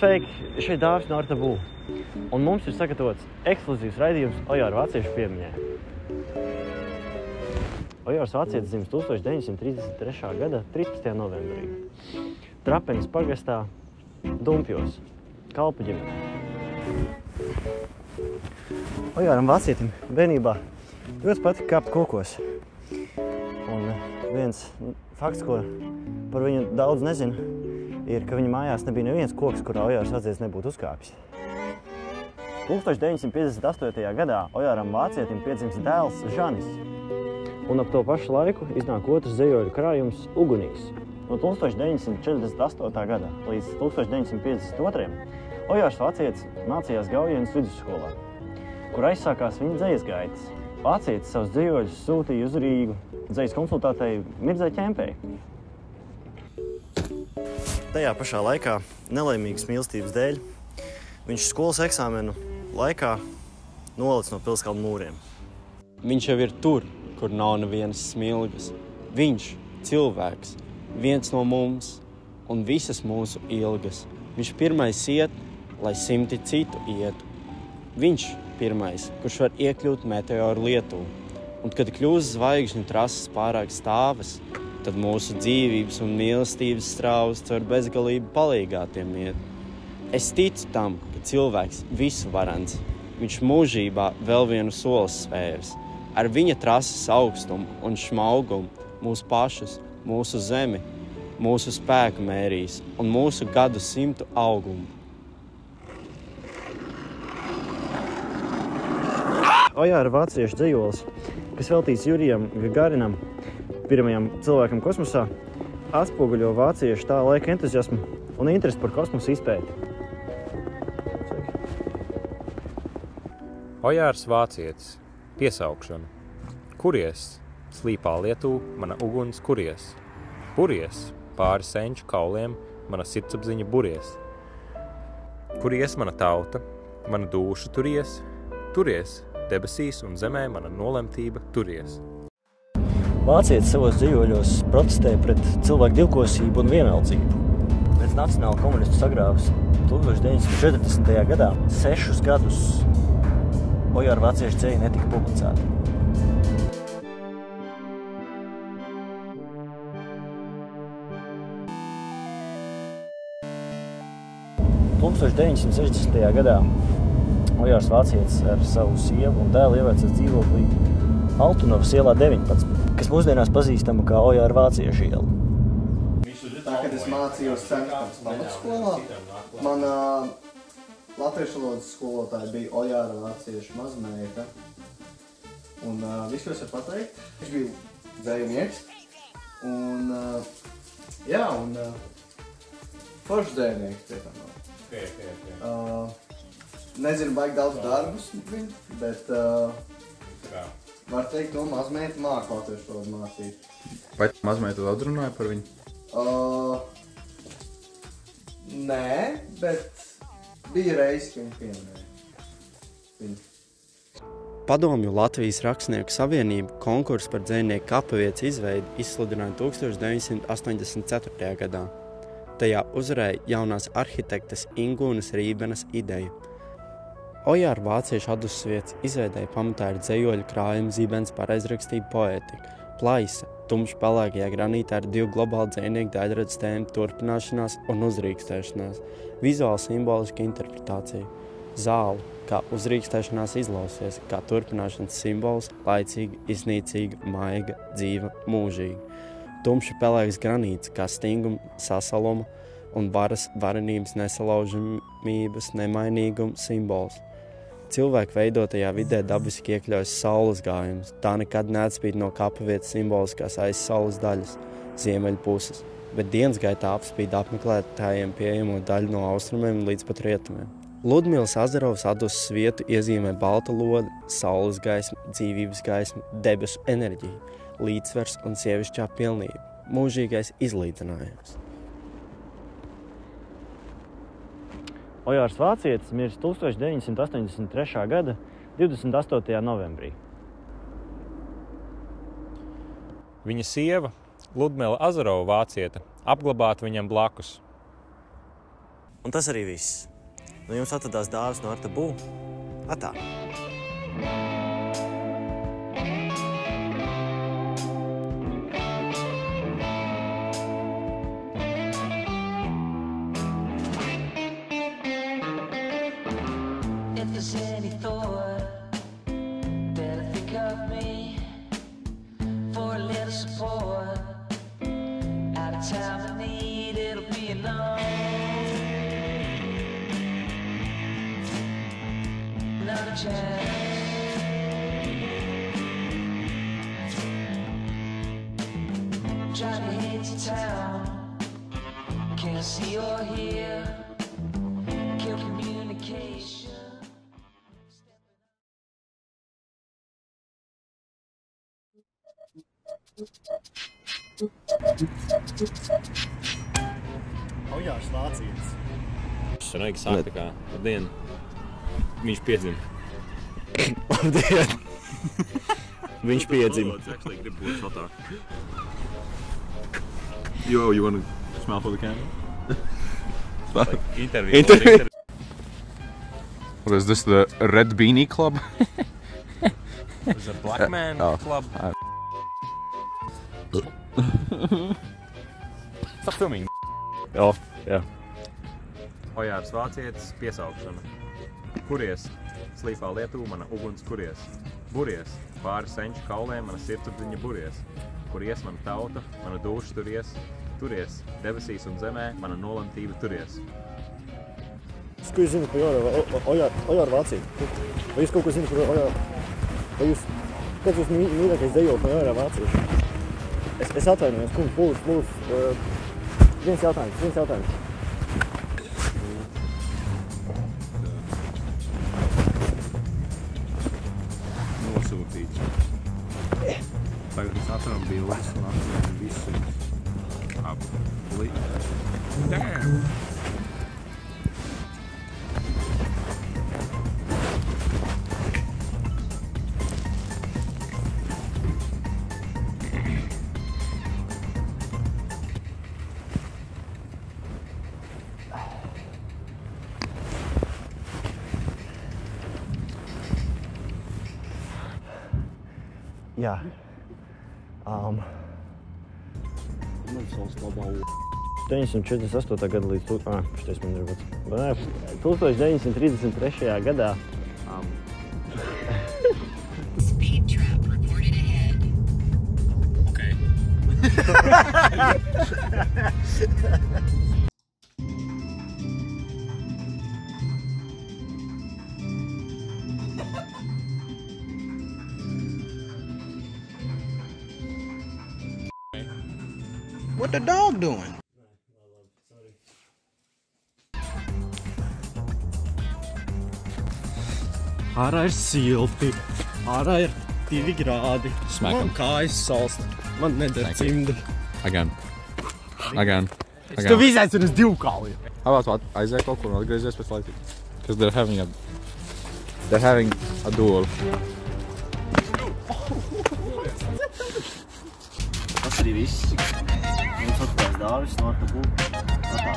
Sveiki, šeit Dāvis no Artabū, un mums ir sagatavots ekskluzīvs raidījums Ojāru vāciešu piemiņai. Ojārs vācietis dzimis 1933. gada 13. novembrī. Trapenes pagastā, Dumpjos, kalpu ģimenē. Ojāram vācietim bērnībā ļoti patika kāpt kokos. Un viens fakts, ko par viņu daudz nezinu, ir, ka viņa mājās nebija neviens koks, kurā Ojārs vācietis nebūtu uzkāpis. 1958. gadā Ojāram vācietim piedzimst dēls Žanis, un ap to pašu laiku iznāk otrs zejoļu krājums Ugunīs. No 1948. gada līdz 1952. Ojārs vācietis mācījās Gaujienas vidusskolā, kur aizsākās viņa dzejas gaitas. Vācietis savus dzejoļus sūtīja uz Rīgu dzejas konsultātei Mirdzai Ķempei. Tajā pašā laikā, nelaimīgas mīlestības dēļ, viņš skolas eksāmenu laikā nolicis no pilskalnu mūriem. Viņš jau ir tur, kur nav nevienas smilgas. Viņš, cilvēks, viens no mums un visas mūsu ilgas. Viņš pirmais iet, lai simti citu ietu. Viņš pirmais, kurš var iekļūt meteoru lietū. Un kad kļūst zvaigžņu trases pārāk stāvas, tad mūsu dzīvības un mīlestības strāvas caur bezgalību palīgā tiem iet. Es ticu tam, ka cilvēks visu varens. Viņš mūžībā vēl vienu solis svērs. Ar viņa trases augstumu un šmaugumu mūsu pašus, mūsu zemi, mūsu spēku mērīs un mūsu gadu simtu augumu. Ojāra vāciešu dzejolis, kas veltīts Jurijam Gagarinam, pirmajam cilvēkam kosmosā, atspoguļo vāciešu tā laika entuziasmu un interesi par kosmosa izpēti. Ojārs vācietis. Piesaukšana. Kuries? Slīpā lietū mana uguns kuries. Puries? Pāri senču kauliem mana sirdsapziņa buries. Kuries mana tauta? Mana dūša turies. Turies? Debesīs un zemē mana nolemtība turies. Vācietis savos dzejoļos protestēja pret cilvēku divkosību un vienaldzību. Pēc nacionāla komunistu sagrāves 1940. gadā 6 gadus Ojāra vāciešu dzeja netika publicēta. – 1960. gadā Ojārs vācietis ar savu sievu un dēlu ievēcas dzīvoklī Altunovas ielā 19, kas mūsdienās pazīstama kā Ojāra vāciešu iela. Tā, kad es mācījos Centrāls pamatskolā, mana latviešu valodas skolotāja bija Ojāra vāciešu mazmeita. Un visu, ko es varu pateikt, viņš bija dzejnieks. Un, jā, un foršs dzejnieks pie tam vēl. Nezinu, baigi daudz darbus viņu, bet var teikt, to mazmeita māku latviešu valodu mācīt. Vai mazmeita daudz runāja par viņu? Nē, bet bija reizi, ka viņi pieminēja viņu. Padomju Latvijas rakstnieku savienība konkursu par dzejnieku kapavietas izveidi izsludināja 1984. gadā. Tajā uzvarēja jaunās arhitektes Ingūnas Rībenes ideja. Ojāra vāciešu atdusmas vietas izveidēja pamatā ir dzejoļu krājuma Zibens pareizrakstība poētika, plaisa, tumši pelēkajā granītā ir 2 globāli dzejnieku daļradas tēmu turpināšanās un uzrīkstēšanās, vizuāli simboliska interpretācija, zāle, kā uzrīkstēšanās izlausies, kā turpināšanas simbols, laicīga, iznīcīga, maiga, dzīva, mūžīga, tumši pelēks granīts, kā stinguma, sasaluma un varas varenības nesalaužamības nemainīguma simbols. Cilvēku veidotajā vidē dabiski iekļaujas saules gājums. Tā nekad neatspīd no kapavietas simboliskās aiz saules daļas, ziemeļu puses, bet dienas gaitā apspīd apmeklētājiem pieejamo daļu no austrumiem līdz pat rietumiem. Ludmilas Azarovas atdusmas vietu iezīmē balta lode, saules gaisma, dzīvības gaisma, debesu enerģija, līdzsvers un sievišķā pilnība, mūžīgais izlīdzinājums. Ojārs vācietis mirs 1983. gada 28. novembrī. Viņa sieva, Ludmila Azarova vāciete, apglabāta viņam blakus. Un tas arī viss. Nu jums atradās dāvas no Arta Bū. Atā! If there's any thought, better think of me for a little support. At a time of need, it'll be enough. Another chance. Driving here to town, can't see or hear. Kill communication. Ojārs vācietis. Sanāk sāk tā kā, labdien, viņš piedzim. Labdien! Viņš piedzim. Actually, grib būt šotāk. Yo, you wanna smell for the candle? Interview. What is this, the Red Beanie Club? It's a black man club. Stop filming. Jā. Ojārs vācietis, piesaukšana. Kuries? Slīpā Lietuva, mana uguns kuries. Buries, pāri senču kauliem, mana sirdsapziņa buries. Kuries mana tauta, mana dūša turies. Turies, debesīs un zemē, mana nolemtība turies. Ko jūs zināt par Ojāru vācieti? Vai jūs kaut ko zināt par Ojāru? Vai jūs, kāds jūs mīļākais dejols no Ojāru vācieši? Es atvainojos, kungs, lūdzu, viens jautājums. Nosūtīts. Tagad es atram bildes un atram visu. Damn! Jā. Man savs labā 948. gada līdz 1933. gadā Speed trap reported ahead. Okay. What the dog doing? Ārā ir silti, ārā ir 2 grādi. Smack 'em. Man kājas salst, man neder cimdi. Again. Tu vizēs un es 2 kauju. How about aiziet kaut kur un atgriezies pēc laika? Because they're having a duel. tas arī viss. Jums atradās dāvis no Arta Bū. Atā!